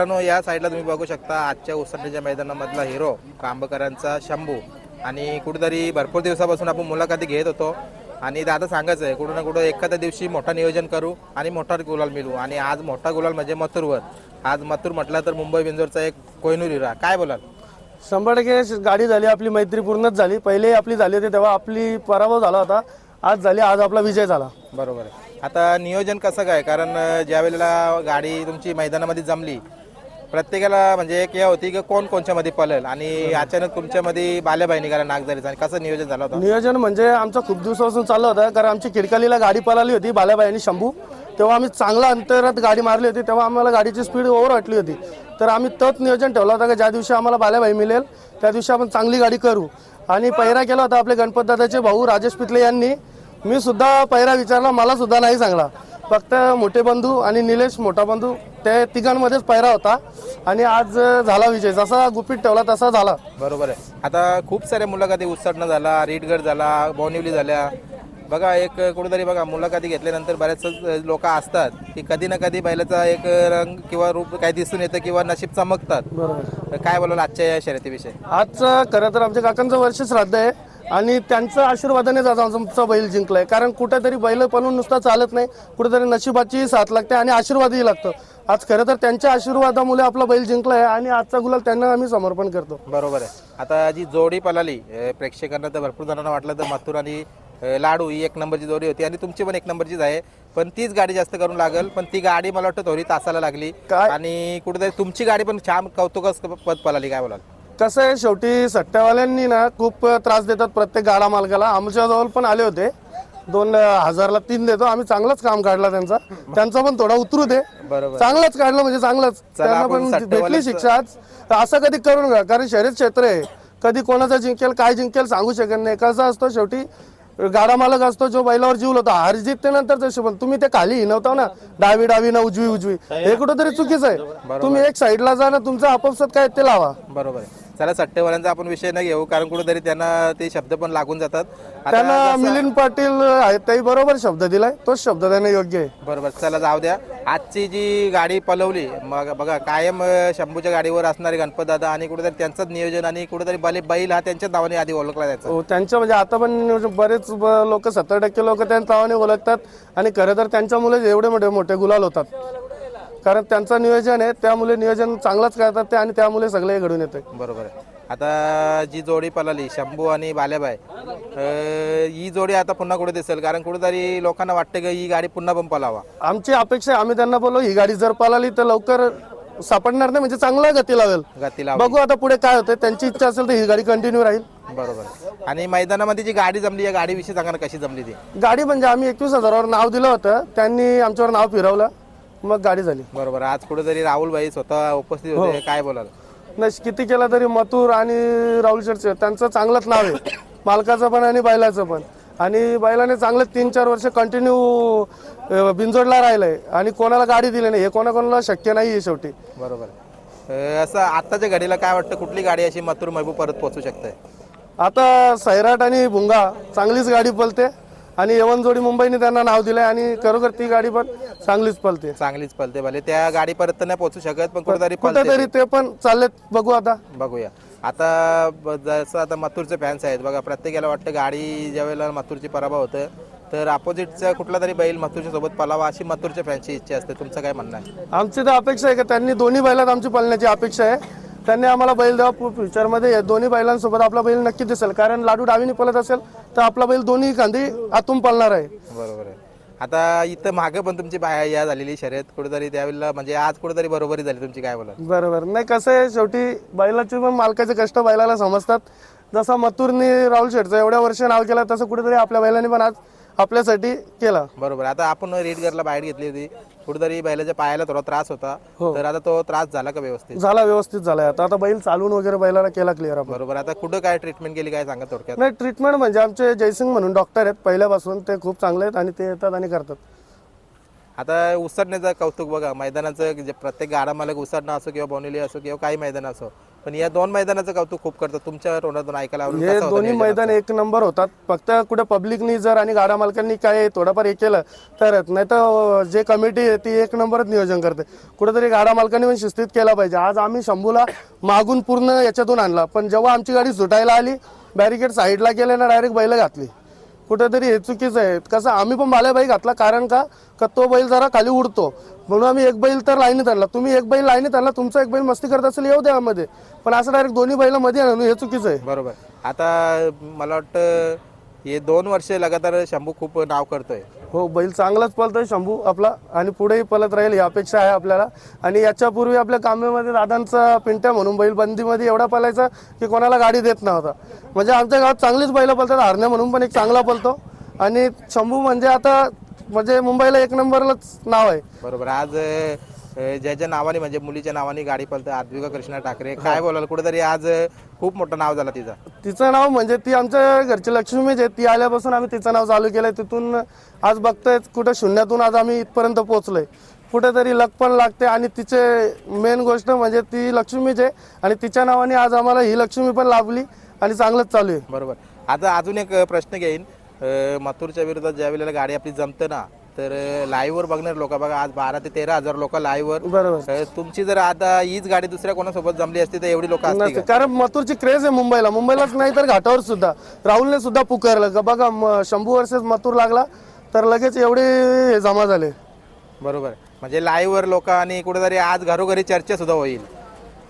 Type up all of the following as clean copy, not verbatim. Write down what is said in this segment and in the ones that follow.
मित्रांनो, या साईडला तुम्ही बघू शकता आजच्या उसळण्याच्या मैदानामधला हिरो कांबकरांचा शंभू. आणि कुठेतरी भरपूर दिवसापासून आपण मुलाखती घेत होतो आणि दादा सांगायचं आहे कुठं ना कुठं एखाद्या दिवशी मोठा नियोजन करू आणि मोठा गुलाल मिळू. आणि आज मोठा गुलाल म्हणजे मथुरवर. आज मथुर म्हटलं तर मुंबई बिंजोरचा एक कोहिनूर हिरा. काय बोलाल? 100% गाडी झाली, आपली मैत्री पूर्णच झाली. पहिले आपली झाली होती तेव्हा आपली पराभव झाला होता, आज झाली, आज आपला विजय झाला. बरोबर आहे. आता नियोजन कसं काय, कारण ज्या वेळेला गाडी तुमची मैदानामध्ये जमली प्रत्येकाला म्हणजे एक होती की कोण कोणच्या मध्ये पळेल आणि अचानक तुमच्यामध्ये बाल्याबाई निघाला नागझरीचा. आणि कसं नियोजन झालं होतं? नियोजन म्हणजे आमचं खूप दिवसापासून चाललं होतं, कारण आमची किडकालीला गाडी पळाली होती बाल्याबाई आणि शंभू. तेव्हा आम्ही चांगला अंतरात गाडी मारली होती, तेव्हा आम्हाला गाडीची स्पीड ओव्हर वाटली होती. तर आम्ही तोच नियोजन ठेवला होता की ज्या दिवशी आम्हाला बाल्याबाई मिळेल त्या दिवशी आपण चांगली गाडी करू. आणि पहिरा केला होता आपले गणपत दादाचे भाऊ राजेश पितले यांनी. मी सुद्धा पहिरा विचारला, मला सुद्धा नाही सांगला. फक्त मोठे बंधू आणि निलेश मोठा बंधू ते तिघांमध्येच पहिरा होता आणि आज झाला विजय. जसा गुपित ठेवला तसा झाला. बरोबर आहे. आता खूप साऱ्या मुलाखती उत्सटणं झाला, रीडगड झाला, बोनिवली झाल्या. बघा एक कुठेतरी बघा मुलाखती घेतल्यानंतर बरेच लोक असतात की कधी ना कधी बैलाचा एक रंग किंवा रूप काही दिसून येतं किंवा नशीब चमकतात. बरोबर. काय बोलाल आजच्या या शर्यतीविषयी? आजचं खरं तर आमच्या काकांचं वर्ष श्राद्ध आहे आणि त्यांच्या आशीर्वादाने आज आमचा बैल जिंकलाय. कारण कुठेतरी बैल पळून नुसता चालत नाही, कुठेतरी नशिबाची साथ लागते आणि आशीर्वादही लागतो. आज खरं तर त्यांच्या आशीर्वादामुळे आपला बैल जिंकलाय आणि आजचा गुलाल त्यांना आम्ही समर्पण करतो. बरोबर आहे. आता जी जोडी पळाली प्रेक्षकांना तर भरपूर जणांना वाटलं तर मथुर आणि लाडू ही एक नंबरची जोडी होती आणि तुमची पण एक नंबरचीच आहे. पण तीच गाडी जास्त करून लागल, पण ती गाडी मला वाटतं थोडी तासाला लागली आणि कुठेतरी तुमची गाडी पण छान कौतुकच पद पळाली. काय बोलाल? कसं आहे, शेवटी सट्ट्यावाल्यांनी ना खूप त्रास देतात प्रत्येक गाडा मालकाला. आमच्याजवळ पण आले होते, 2000ला 3 देतो आम्ही. चांगलंच काम काढला त्यांचा पण थोडा उतरू दे. चांगलंच काढलं म्हणजे चांगलंच, त्यांना पण भेटली शिक्षा. आज असं कधी करू नका, कारण शर्यत क्षेत्र आहे, कधी कोणाचा जिंकेल काय जिंकेल सांगू शकत नाही. कसं असतो शेवटी गाडा मालक असतो जो बैलावर जीव लावतो. हार जिंकते नंतर तसे, पण तुम्ही ते खाली हिनवता ना, डावी ना उजवी हे कुठेतरी चुकीचं आहे. तुम्ही एक साईडला जा ना, तुमचं आपापसात काय ते लावा. बरोबर आहे. चला सट्टेवाल्यांचा आपण विषय न घेऊ, कारण कुठेतरी त्यांना ते शब्द पण लागून जातात. त्यांना मिलिंद पाटील आहेत त्याही बरोबर शब्द दिलाय, तोच शब्द देणं योग्य आहे. बरोबर. चला जाऊ द्या. आजची जी गाडी पलवली मग बघा कायम शंभूच्या गाडीवर असणारे गणपत दादा आणि कुठेतरी त्यांचंच नियोजन आणि कुठेतरी बैल हा त्यांच्याच नावाने आधी ओळखला जायचा. त्यांच्या म्हणजे आता पण बरेच लोक 70% लोक त्यांच्या नावाने ओळखतात आणि खरं तर त्यांच्यामुळे एवढे मोठे गुलाल होतात. कारण त्यांचं नियोजन आहे, त्यामुळे नियोजन चांगलंच करतात ते आणि त्यामुळे सगळे घडून येते. बरोबर आहे. आता जी जोडी पळाली शंभू आणि बाल्याबाई, ही जोडी आता पुन्हा कुठे दिसेल? कारण कुठेतरी लोकांना वाटतं की ही गाडी पुन्हा पण पळावा. आमची अपेक्षा आहे, आम्ही त्यांना बोललो ही गाडी जर पळाली तर लवकर सापडणार नाही, म्हणजे चांगला गती लावेल. बघू आता पुढे काय होतं. त्यांची इच्छा असेल तर ही गाडी कंटिन्यू राहील. बरोबर. आणि मैदानामध्ये जी गाडी जमली या गाडीविषयी सांगा ना, कशी जमली ती गाडी? म्हणजे आम्ही 21,000वर नाव दिलं होतं, त्यांनी आमच्यावर नाव फिरवलं, मग गाडी झाली. बरोबर. आज कुठेतरी राहुल भाई स्वतः उपस्थित होते. काय बोलाल? नाही, किती केला तरी मथुर आणि राहुल शेटचे त्यांचं चांगलंच नाव आहे, मालकाचं पण आणि बैलाचं पण. आणि बैलाने चांगलं 3-4 वर्ष कंटिन्यू बिंजोडला राहिलंय आणि कोणाला गाडी दिली नाही, हे कोणाकोणाला शक्य नाही आहे शेवटी. बरोबर. असं आताच्या घडीला काय वाटतं, कुठली गाडी अशी मथुर महबूब परत पोहोचू शकते? आता सैराट आणि भुंगा चांगलीच गाडी पळते आणि यवन जोडी मुंबईने त्यांना नाव दिलंय आणि खरोखर ती गाडी पण चांगलीच पळते. भले त्या गाडी परत तर नाही पोहोचू शकत, पण कुठेतरी ते पण चाललेत. बघू आता, बघूया. आता जसं आता मथुरचे फॅन्स आहेत बघा, प्रत्येकाला वाटतं गाडी ज्या वेळेला मथुरची पराभव होतं तर अपोजिटचा कुठला तरी बैल मथुरच्या सोबत पळावा अशी मथुरच्या फॅन्सची इच्छा असते. तुमचं काय म्हणणं आहे? आमची तर अपेक्षा आहे की त्यांनी दोन्ही बैलात आमची पळण्याची अपेक्षा आहे. त्यांनी आम्हाला बैल द्यावा फ्युचरमध्ये. दोन्ही बैलांसोबत आपला बैल नक्की दिसेल, कारण लाडू डावीने पळत असेल तर आपला बैल दोन्ही खांदी आतून पळणार आहे. बरोबर आहे. आता इथं मागे पण तुमची या झालेली शर्यत कुठेतरी त्यावेळेला म्हणजे आज कुठेतरी बरोबरी झाली तुमची. काय बोला? बरोबर. नाही, कसं आहे शेवटी बैलाचे पण मालकाचे कष्ट बैलाला समजतात. जसा मथुरने राहुल शेठचं एवढ्या वर्ष नाव केलं, तसं कुठेतरी आपल्या बैलाने पण आज आपल्यासाठी केला. बरोबर. आता आपण रेडगरला बाहेर घेतली होती, कुठेतरी बैलाच्या पायाला थोडा त्रास होता, तर आता तो त्रास झाला का? व्यवस्थित झालाय. आता बैल चालून वगैरे बैलाला केला क्लिअर. बरोबर. आता कुठं काय ट्रीटमेंट केली काय सांगा थोडक्यात? नाही, ट्रीटमेंट म्हणजे आमचे जयसिंग म्हणून डॉक्टर आहेत पहिल्यापासून, ते खूप चांगले आहेत आणि ते येतात आणि करतात. आता उसडण्याचं कौतुक बघा, मैदानाचं प्रत्येक गाडा मालक उसडणं असो किंवा बोनिवली असो किंवा काही मैदान असो, पण या 2 मैदानाचं कौतुक खूप करतात तुमच्या तोंडातून ऐकायला आवडेल. हे कसं होतं दोन्ही नियोजन? मैदान एक नंबर होतात. फक्त कुठे पब्लिकनी जर आणि गाडा मालकांनी काय थोडंफार हे केलं तरच, नाही तर जे कमिटी आहे ती एक नंबरच नियोजन करते. कुठेतरी गाडा मालकांनी पण शिस्तीत केला पाहिजे. आज आम्ही शंभूला मागून पूर्ण याच्यातून आणला, पण जेव्हा आमची गाडी सुटायला आली बॅरिकेड साईडला गेले ना, डायरेक्ट बैल घातली. कुठेतरी हे चुकीचं आहे. कसं आम्ही पण बालेबाई घातला, कारण का तो बैल जरा खाली उडतो म्हणून आम्ही एक बैल तर लाईनीत आणला. तुम्ही एक बैल लाईनीत आणला, तुमचा एक बैल मस्ती करत असेल येऊ द्या मध्ये, पण असं डायरेक्ट दोन्ही बैल मध्ये आणून हे चुकीचं आहे. बरोबर. आता मला वाटतं हे 2 वर्ष लगातार शंभू खूप नाव करतोय. हो, बैल चांगलाच पळतोय शंभू आपला आणि पुढेही पळत राहील ही अपेक्षा आहे आपल्याला. आणि याच्यापूर्वी आपल्या कांबेमध्ये दादांचा पिंट्या म्हणून बैल बंदीमध्ये एवढा पळायचा की कोणाला गाडी देत नव्हता. म्हणजे आमच्या गावात चांगलीच बैल पळतात. हरण्या म्हणून पण एक चांगला पळतो आणि शंभू म्हणजे आता म्हणजे मुंबईला एक नंबरलाच नाव आहे. बरोबर. आज ज्याच्या नावाने म्हणजे मुलीच्या नावाने गाडी पळते आद्विका कृष्णा ठाकरे, काय बोलाल? कुठेतरी आज खूप मोठं नाव झालं तिचं. तिचं नाव म्हणजे ती आमच्या घरची लक्ष्मीच आहे. ती आल्यापासून आम्ही तिचं नाव चालू केलंय. तिथून आज बघतोय कुठं शून्यातून आज आम्ही इथपर्यंत पोहोचलोय. कुठेतरी लक पण लागते आणि तिचे मेन गोष्ट म्हणजे ती लक्ष्मीच आहे आणि तिच्या नावाने आज आम्हाला ही लक्ष्मी पण लाभली आणि चांगलंच चालू आहे. बरोबर. आता अजून एक प्रश्न घेईन. मथुरच्या विरोधात ज्या वेळेला गाडी आपली जमते ना, तर लाईव्हवर बघणार लोक बघा, आज 12 ते 13 हजार लोक लाईव्हवर. बरोबर. तुमची जर आता हीच गाडी दुसऱ्या कोणासोबत जमली असती तर एवढी लोक असती नसते. का? कारण मथुरची क्रेज आहे मुंबईलाच नाही तर घाटावर सुद्धा. राहुलने सुद्धा पुकारलं का बघा शंभू वर्षच मथुर लागला तर लगेच एवढे हे जमा झाले. बरोबर. म्हणजे लाईव्हवर लोक आणि कुठेतरी आज घरोघरी चर्चा सुद्धा होईल.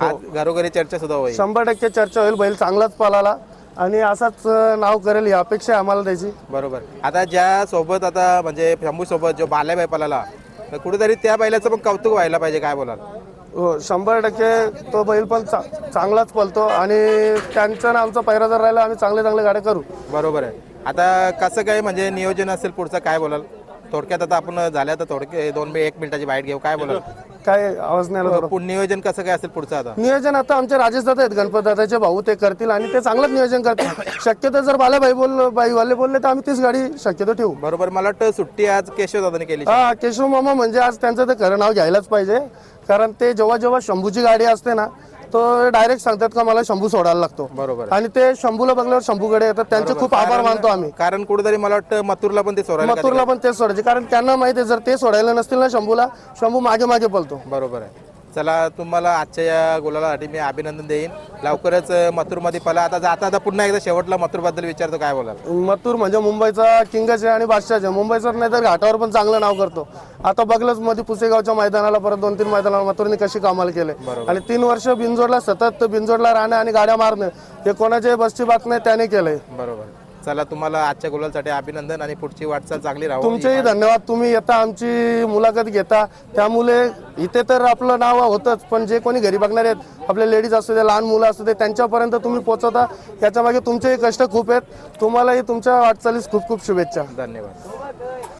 आज घरोघरी चर्चा सुद्धा होईल. 100% चर्चा होईल. बैल चांगलाच पळाला आणि असाच नाव करेल ही अपेक्षा आहे आम्हाला त्याची. बरोबर. आता ज्या सोबत आता म्हणजे शंभू सोबत जो बाल्याबाई पळाला, तर कुठेतरी त्या बैलाचं पण कौतुक व्हायला पाहिजे, काय बोलाल? हो, 100% तो बैल पण चांगलाच पळतो आणि त्यांचा ना आमचा पैरा जर राहिला आम्ही चांगले गाड्या करू. बरोबर आहे. आता कसं काय म्हणजे नियोजन असेल पुढचं, काय बोलाल? थोडक्यात आता आपण झाल्या तर थोडक्यात 1 मिनिटाची बाईट घेऊ, काय बोलाल? काय आवाज नाही आला. नियोजन कसं काय असेल पुढचं? आता नियोजन आता आमचे राजेश दादा आहेत, गणपत दादाचे भाऊ, ते करतील आणि ते चांगलंच नियोजन करतील. शक्यतो जर बालाबाई बाईवाले बोलले तर आम्ही तीच गाडी शक्यतो ठेवू. बरोबर. मला वाटतं सुट्टी आज केशव दादाने केली. हा, केशव मामा म्हणजे आज त्यांचं ते खरं नाव घ्यायलाच पाहिजे. कारण ते जेव्हा शंभूची गाडी असते ना, तो डायरेक्ट सांगतात का मला शंभू सोडायला लागतो. बरोबर. आणि ते शंभूला बघल्यावर शंभूकडे येतात. त्यांचे खूप आभार मानतो आम्ही. कारण कुठेतरी मला वाटतं मथुरला पण ते सोडायला. मथुरला पण तेच सोडायचे, कारण त्यांना माहिती आहे जर ते सोडायला नसतील ना शंभूला, शंभू मागे मागे पळतो. बरोबर आहे. चला, तुम्हाला आजच्या या गोलासाठी मी अभिनंदन देईन. लवकरच मथुरमध्ये पळा. आता जाता पुन्हा एकदा शेवटला मथुरबद्दल विचारतो, काय बोलाल? मथुर म्हणजे मुंबईचा किंगच आहे आणि बादशाह आहे. मुंबईचाच नाही तर घाटावर पण चांगलं नाव करतो. आता बघलंच मध्ये पुसेगावच्या मैदानाला, परत 2-3 मैदानाला मथुरने कशी कामाल केले. आणि 3 वर्ष बिनजोडला सतत बिनजोडला राहणं आणि गाड्या मारणं हे कोणाच्या बसची बात नाही, त्याने केलंय. बरोबर. चला, तुम्हाला आजच्या गोलासाठी अभिनंदन आणि पुढची वाटचाल चांगली राहू. तुमचेही धन्यवाद. तुम्ही येता आमची मुलाखत घेता, त्यामुळे इथे तर आपलं नाव होतंच, पण जे कोणी घरी बघणार आहेत, आपले लेडीज असू दे, लहान मुलं असू दे, त्यांच्यापर्यंत तुम्ही पोहोचवता. याच्या मागे तुमचेही कष्ट खूप आहेत. तुम्हालाही तुमच्या वाटचालीस खूप खूप शुभेच्छा. धन्यवाद.